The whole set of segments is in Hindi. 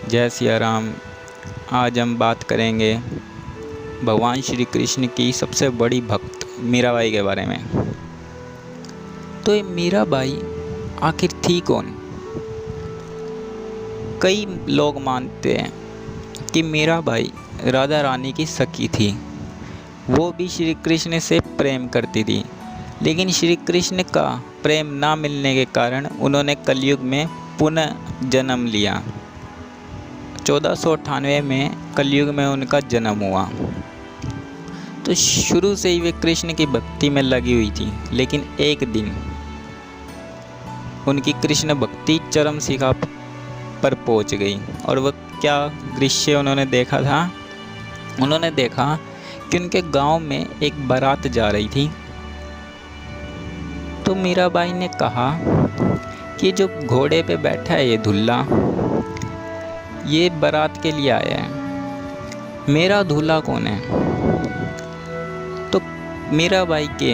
जय सिया राम। आज हम बात करेंगे भगवान श्री कृष्ण की सबसे बड़ी भक्त मीराबाई के बारे में। तो ये मीराबाई आखिर थी कौन? कई लोग मानते हैं कि मीराबाई राधा रानी की सखी थी। वो भी श्री कृष्ण से प्रेम करती थी, लेकिन श्री कृष्ण का प्रेम ना मिलने के कारण उन्होंने कलयुग में पुनः जन्म लिया। 1498 में कलयुग में उनका जन्म हुआ। तो शुरू से ही वे कृष्ण की भक्ति में लगी हुई थी, लेकिन एक दिन उनकी कृष्ण भक्ति चरम सीमा पर पहुंच गई। और वह क्या दृश्य उन्होंने देखा था? उन्होंने देखा कि उनके गांव में एक बारात जा रही थी। तो मीराबाई ने कहा कि जो घोड़े पे बैठा है ये दूल्हा, ये बारात के लिए आया है, मेरा दूल्हा कौन है? तो मीराबाई के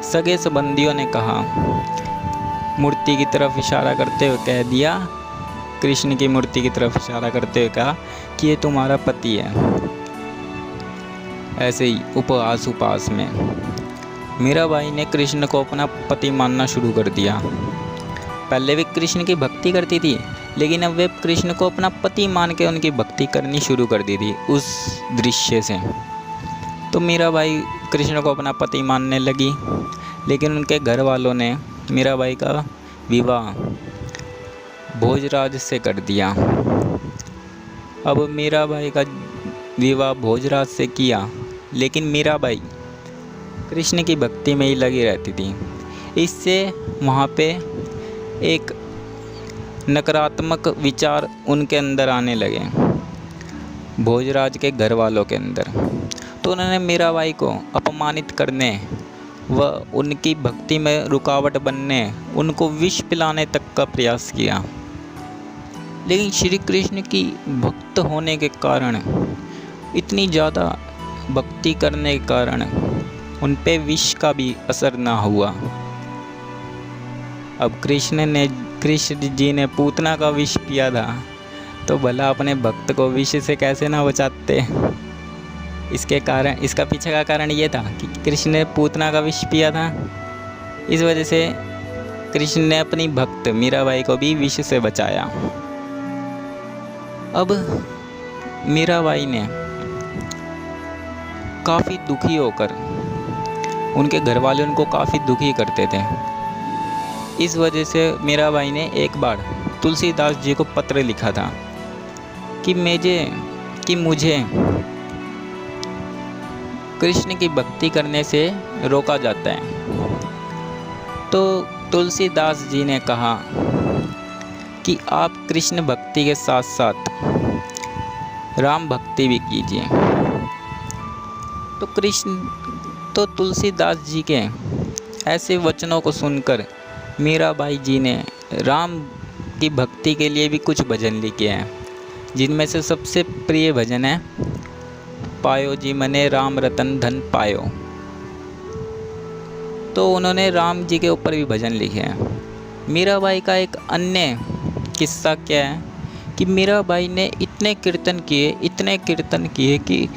सगे संबंधियों ने कहा, मूर्ति की तरफ इशारा करते हुए कह दिया, कृष्ण की मूर्ति की तरफ इशारा करते हुए कहा कि ये तुम्हारा पति है। ऐसे ही उपहास में मीराबाई ने कृष्ण को अपना पति मानना शुरू कर दिया। पहले वे कृष्ण की भक्ति करती थी, लेकिन अब वे कृष्ण को अपना पति मान के उनकी भक्ति करनी शुरू कर दी थी उस दृश्य से। तो मीराबाई कृष्ण को अपना पति मानने लगी, लेकिन उनके घर वालों ने मीराबाई का विवाह भोजराज से कर दिया। अब मीराबाई का विवाह भोजराज से किया, लेकिन मीराबाई कृष्ण की भक्ति में ही लगी रहती थी। इससे वहाँ पे एक नकारात्मक विचार उनके अंदर आने लगे, भोजराज के घर वालों के अंदर। तो उन्होंने मीराबाई को अपमानित करने व उनकी भक्ति में रुकावट बनने, उनको विष पिलाने तक का प्रयास किया। लेकिन श्री कृष्ण की भक्त होने के कारण, इतनी ज़्यादा भक्ति करने के कारण उन पे विष का भी असर ना हुआ। अब कृष्ण जी ने पूतना का विष पिया था, तो भला अपने भक्त को विष से कैसे ना बचाते। इसका पीछे का कारण ये था कि कृष्ण ने पूतना का विष पिया था। इस वजह से कृष्ण ने अपनी भक्त मीराबाई को भी विष से बचाया। अब मीराबाई ने काफ़ी दुखी होकर, उनके घर वाले उनको काफ़ी दुखी करते थे। इस वजह से मीराबाई ने एक बार तुलसीदास जी को पत्र लिखा था कि मुझे कृष्ण की भक्ति करने से रोका जाता है। तो तुलसीदास जी ने कहा कि आप कृष्ण भक्ति के साथ साथ राम भक्ति भी कीजिए। तो तुलसीदास जी के ऐसे वचनों को सुनकर मीराबाई जी ने राम की भक्ति के लिए भी कुछ भजन लिखे हैं, जिनमें से सबसे प्रिय भजन है, पायो जी मने राम रतन धन पायो। तो उन्होंने राम जी के ऊपर भी भजन लिखे हैं। मीराबाई का एक अन्य किस्सा क्या है कि मीराबाई ने इतने कीर्तन किए कि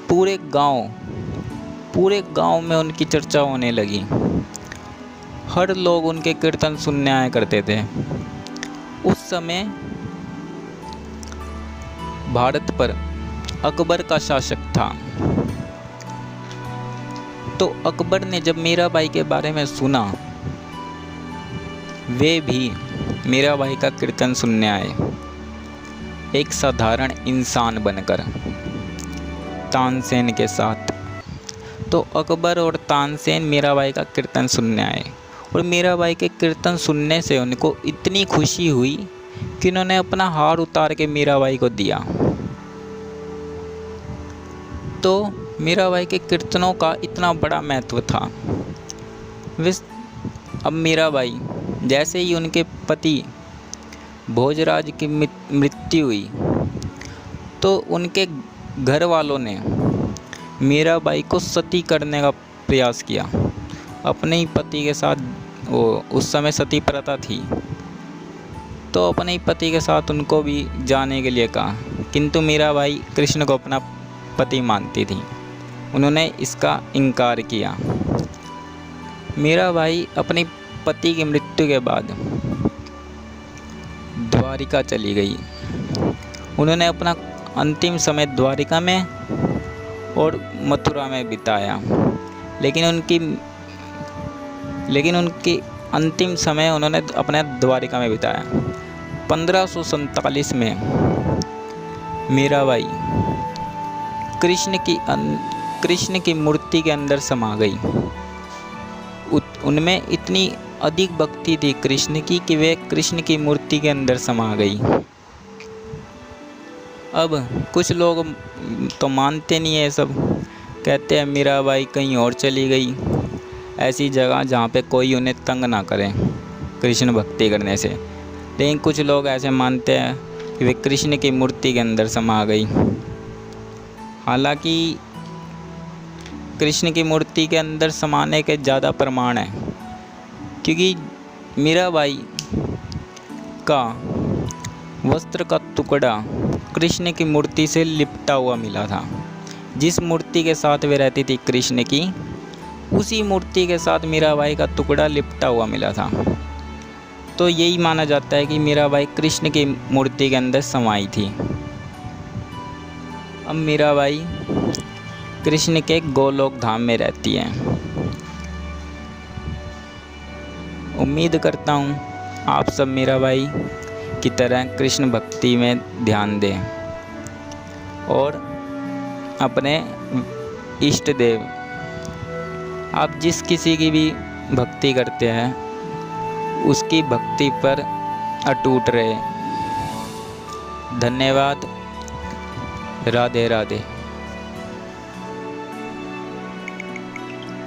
पूरे गांव में उनकी चर्चा होने लगी। हर लोग उनके कीर्तन सुनने आया करते थे। उस समय भारत पर अकबर का शासक था। तो अकबर ने जब मीराबाई के बारे में सुना, वे भी मीराबाई का कीर्तन सुनने आए, एक साधारण इंसान बनकर तानसेन के साथ। तो अकबर और तानसेन मीराबाई का कीर्तन सुनने आए, और मीराबाई के कीर्तन सुनने से उनको इतनी खुशी हुई कि उन्होंने अपना हार उतार के मीराबाई को दिया। तो मीराबाई के कीर्तनों का इतना बड़ा महत्व था। अब मीराबाई, जैसे ही उनके पति भोजराज की मृत्यु हुई, तो उनके घर वालों ने मीराबाई को सती करने का प्रयास किया अपने ही पति के साथ। वो उस समय सती प्रथा थी। तो अपने ही पति के साथ उनको भी जाने के लिए कहा, किंतु मीराबाई कृष्ण को अपना पति मानती थी। उन्होंने इसका इनकार किया। मीराबाई अपने पति की मृत्यु के बाद द्वारिका चली गई। उन्होंने अपना अंतिम समय द्वारिका में और मथुरा में बिताया, लेकिन उनकी अंतिम समय उन्होंने अपने द्वारिका में बिताया। 1547 में मीराबाई कृष्ण की मूर्ति के अंदर समा गई। उनमें इतनी अधिक भक्ति थी कृष्ण की कि वे कृष्ण की मूर्ति के अंदर समा गई। अब कुछ लोग तो मानते नहीं है, सब कहते हैं मीराबाई कहीं और चली गई, ऐसी जगह जहाँ पे कोई उन्हें तंग ना करे कृष्ण भक्ति करने से। लेकिन कुछ लोग ऐसे मानते हैं कि वे कृष्ण की मूर्ति के अंदर समा गई। हालांकि कृष्ण की मूर्ति के अंदर समाने के ज़्यादा प्रमाण हैं, क्योंकि मीराबाई का वस्त्र का टुकड़ा कृष्ण की मूर्ति से लिपटा हुआ मिला था। जिस मूर्ति के साथ वे रहती थी कृष्ण की, उसी मूर्ति के साथ मीराबाई का टुकड़ा लिपटा हुआ मिला था। तो यही माना जाता है कि मीराबाई कृष्ण की मूर्ति के अंदर समाई थी। अब मीराबाई कृष्ण के गोलोक धाम में रहती है। उम्मीद करता हूँ आप सब मीराबाई की तरह कृष्ण भक्ति में ध्यान दें और अपने इष्ट देव, आप जिस किसी की भी भक्ति करते हैं उसकी भक्ति पर अटूट रहे। धन्यवाद। राधे राधे।